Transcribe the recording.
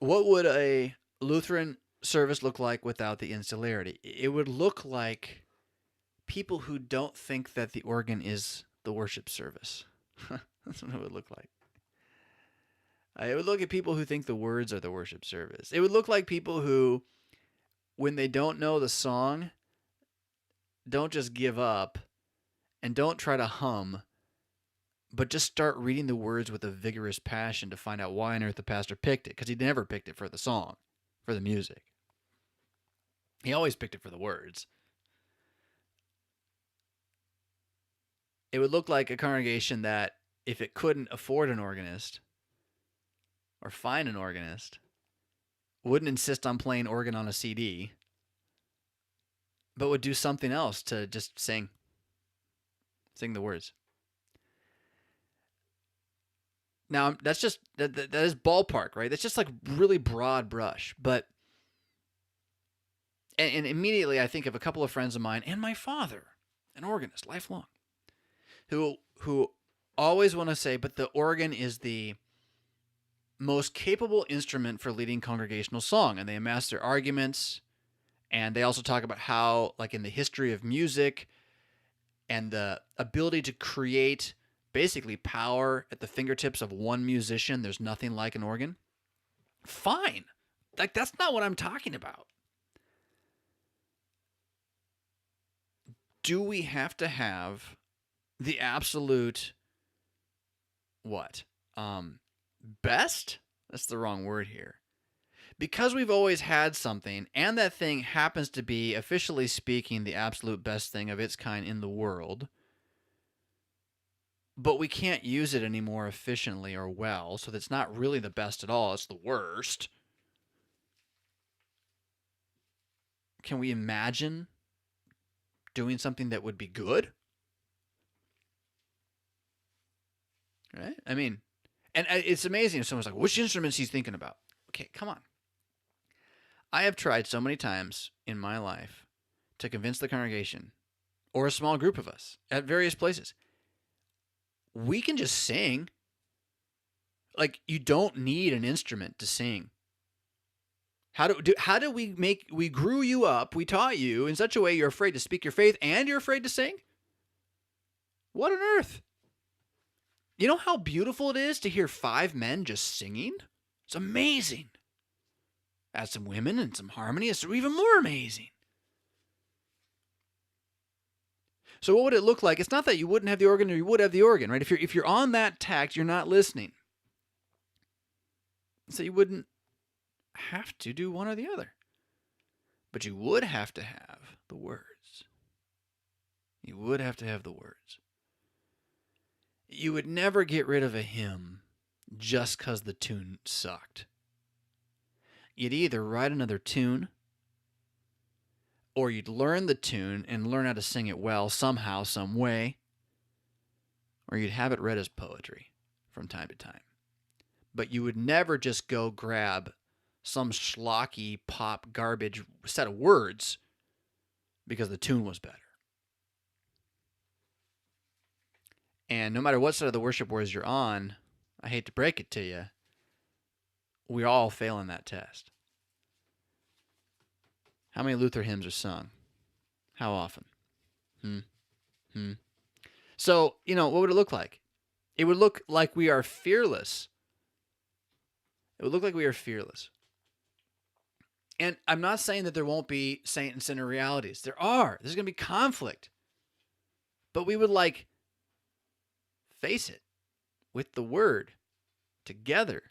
What would a Lutheran service look like without the insularity? It would look like people who don't think that the organ is the worship service. That's what it would look like. It would look at people who think the words are the worship service. It would look like people who, when they don't know the song, don't just give up and don't try to hum, but just start reading the words with a vigorous passion to find out why on earth the pastor picked it, because he never picked it for the song, for the music. He always picked it for the words. It would look like a congregation that, if it couldn't afford an organist or find an organist, wouldn't insist on playing organ on a CD, but would do something else to just sing the words. Now, that's just, that is ballpark, right? That's just like really broad brush. But, and immediately I think of a couple of friends of mine and my father, an organist, lifelong, who always want to say, but the organ is the most capable instrument for leading congregational song. And they amass their arguments. And they also talk about how, like in the history of music and the ability to create basically power at the fingertips of one musician, there's nothing like an organ. Fine. Like, that's not what I'm talking about. Do we have to have the absolute what? Best? That's the wrong word here. Because we've always had something, and that thing happens to be, officially speaking, the absolute best thing of its kind in the world, but we can't use it any more efficiently or well, so that's not really the best at all, it's the worst. Can we imagine doing something that would be good? Right? I mean, and it's amazing if someone's like, which instruments he's thinking about? Okay, come on. I have tried so many times in my life to convince the congregation, or a small group of us at various places, we can just sing. Like, you don't need an instrument to sing. How do we grew you up, we taught you in such a way you're afraid to speak your faith and you're afraid to sing? What on earth? You know how beautiful it is to hear 5 men just singing? It's amazing. Add some women and some harmony, it's even more amazing. So what would it look like? It's not that you wouldn't have the organ or you would have the organ, right? If you're on that tact, you're not listening. So you wouldn't have to do one or the other. But you would have to have the words. You would have to have the words. You would never get rid of a hymn just because the tune sucked. You'd either write another tune, or you'd learn the tune and learn how to sing it well somehow, some way, or you'd have it read as poetry from time to time. But you would never just go grab some schlocky pop garbage set of words because the tune was better. And no matter what side of the worship wars you're on, I hate to break it to you, we all fail in that test. How many Luther hymns are sung? How often? So, what would it look like? It would look like we are fearless. It would look like we are fearless. And I'm not saying that there won't be saint and sinner realities. There are. There's going to be conflict. But we would face it with the word together